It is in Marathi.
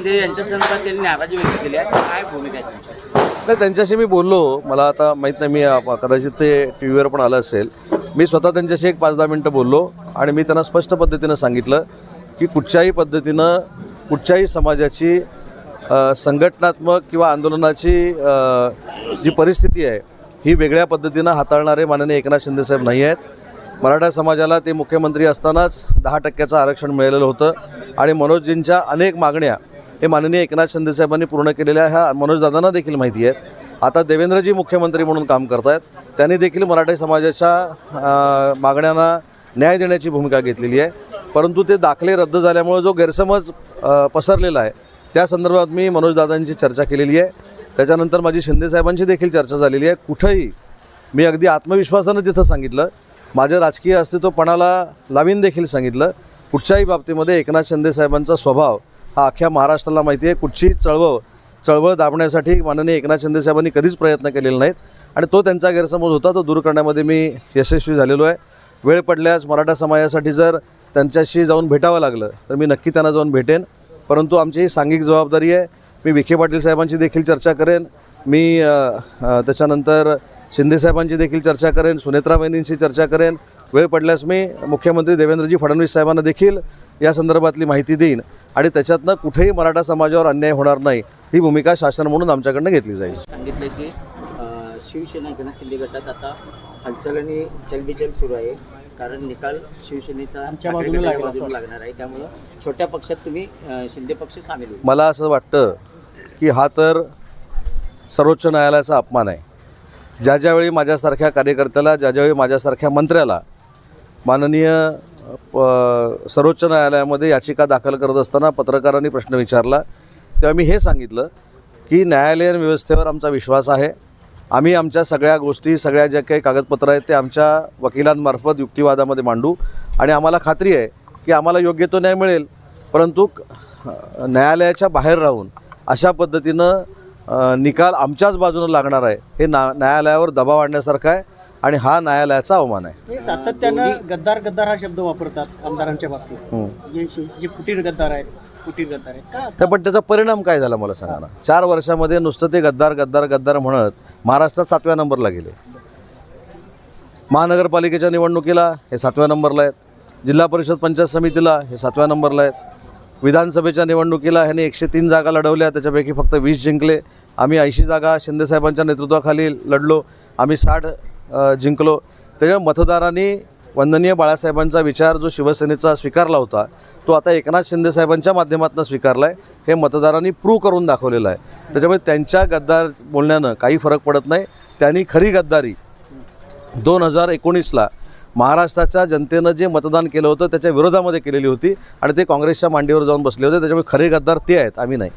शिंदे यांच्या संदर्भात त्यांनी नाराजी व्यक्त केली आहे, काय भूमिका आहे तुमची? नाही, त्यांच्याशी मी बोललो. मला आता माहीत नाही, मी कदाचित ते टी व्हीवर पण आलं असेल. मी स्वतः त्यांच्याशी एक 5-10 मिनटं बोललो आणि मी त्यांना स्पष्ट पद्धतीनं सांगितलं की कुठच्याही पद्धतीनं कुठच्याही समाजाची संघटनात्मक किंवा आंदोलनाची जी परिस्थिती आहे ही वेगळ्या पद्धतीनं हाताळणारे माननीय एकनाथ शिंदेसाहेब नाही आहेत. मराठा समाजाला ते मुख्यमंत्री असतानाच 10% आरक्षण मिळालेलं होतं आणि मनोजजींच्या अनेक मागण्या हे माननीय एकनाथ शिंदेसाहेबांनी पूर्ण केलेल्या ह्या मनोजदादांना देखील माहिती आहेत. आता देवेंद्रजी मुख्यमंत्री म्हणून काम करत आहेत. त्यांनी देखील मराठा समाजाच्या मागण्यांना न्याय देण्याची भूमिका घेतलेली आहे. परंतु ते दाखले रद्द झाल्यामुळे जो गैरसमज पसरलेला आहे त्या संदर्भात मी मनोजदादांची चर्चा केलेली आहे. त्याच्यानंतर माझी शिंदेसाहेबांची देखील चर्चा झालेली आहे. कुठंही मी अगदी आत्मविश्वासानं तिथं सांगितलं, माझं राजकीय अस्तित्वपणाला लावीन देखील सांगितलं. कुठच्याही बाबतीमध्ये एकनाथ शिंदेसाहेबांचा स्वभाव हा अख्ख्या महाराष्ट्राला माहिती आहे. कुठची चळवळ दाबण्यासाठी माननीय एकनाथ शिंदेसाहेबांनी कधीच प्रयत्न केलेले नाहीत आणि तो त्यांचा गैरसमज होता, तो दूर करण्यामध्ये मी यशस्वी झालेलो आहे. वेळ पडल्यास मराठा समाजासाठी जर त्यांच्याशी जाऊन भेटावं लागलं तर मी नक्की त्यांना जाऊन भेटेन. परंतु आमची ही सांघिक जबाबदारी आहे. मी विखे पाटील साहेबांची देखील चर्चा करेन, मी त्याच्यानंतर शिंदेसाहेबांची देखील चर्चा करेन, सुनेत्रा वहिनींशी चर्चा करेन. वेळ पडल्यास मी मुख्यमंत्री देवेंद्रजी फडणवीस साहेबांना देखील या संदर्भातली माहिती देईन आणि त्याच्यातनं कुठेही मराठा समाजावर अन्याय होणार नाही ही भूमिका शासन म्हणून आमच्याकडनं घेतली जाईल. सांगितलं की शिवसेना एकनाथ शिंदे गटात आता हालचाल आणि चलबिचल सुरू आहे, कारण निकाल शिवसेनेचा आमच्या बाजूला लागणार आहे. त्यामुळं छोट्या पक्षात तुम्ही शिंदे पक्ष सामील होईल. मला असं वाटतं की हा तर सर्वोच्च न्यायालयाचा अपमान आहे. ज्यावेळी माझ्यासारख्या कार्यकर्त्याला, ज्यावेळी माझ्यासारख्या मंत्र्याला माननीय सर्वोच्च न्यायालयामध्ये याचिका दाखल करत असताना पत्रकारांनी प्रश्न विचारला तेव्हा मी हे सांगितलं की न्यायालयीन व्यवस्थेवर आमचा विश्वास आहे. आम्ही आमच्या सगळ्या गोष्टी, सगळ्या ज्या काही कागदपत्रं आहेत ते आमच्या वकिलांमार्फत युक्तिवादामध्ये मांडू आणि आम्हाला खात्री आहे की आम्हाला योग्य तो न्याय मिळेल. परंतु न्यायालयाच्या बाहेर राहून अशा पद्धतीनं निकाल आमच्याच बाजूनं लागणार आहे हे न्यायालयावर दबाव आणण्यासारखं आहे आणि हा न्यायालयाचा अवमान आहे. सातत्यानं गद्दार हा शब्द वापरतात आमदारांच्या बाबतीत, जे फुटीर गद्दार आहेत. पण त्याचा परिणाम काय झाला मला सांगा ना. 4 वर्षामध्ये नुसतं ते गद्दार म्हणत महाराष्ट्रात 7व्या नंबरला गेले. महानगरपालिकेच्या निवडणुकीला हे 7व्या नंबरला आहेत. जिल्हा परिषद पंचायत समितीला हे 7व्या नंबरला आहेत. विधानसभेच्या निवडणुकीला ह्याने 103 जागा लढवल्या, त्याच्यापैकी फक्त 20 जिंकले. आम्ही 80 जागा शिंदेसाहेबांच्या नेतृत्वाखाली लढलो, आम्ही 60 जिंकलो. त्याच्यामुळे मतदारांनी वंदनीय बाळासाहेबांचा विचार जो शिवसेनेचा स्वीकारला होता तो आता एकनाथ शिंदेसाहेबांच्या माध्यमातून स्वीकारला आहे. हे मतदारांनी प्रूव्ह करून दाखवलेलं आहे. त्याच्यामुळे त्यांच्या गद्दार बोलण्यानं काही फरक पडत नाही. त्यांनी खरी गद्दारी 2019ला महाराष्ट्राच्या जनतेनं जे मतदान केलं होतं त्याच्या विरोधामध्ये केलेली होती आणि ते काँग्रेसच्या मांडीवर जाऊन बसले होते. त्याच्यामुळे खरे गद्दार ते आहेत, आम्ही नाही.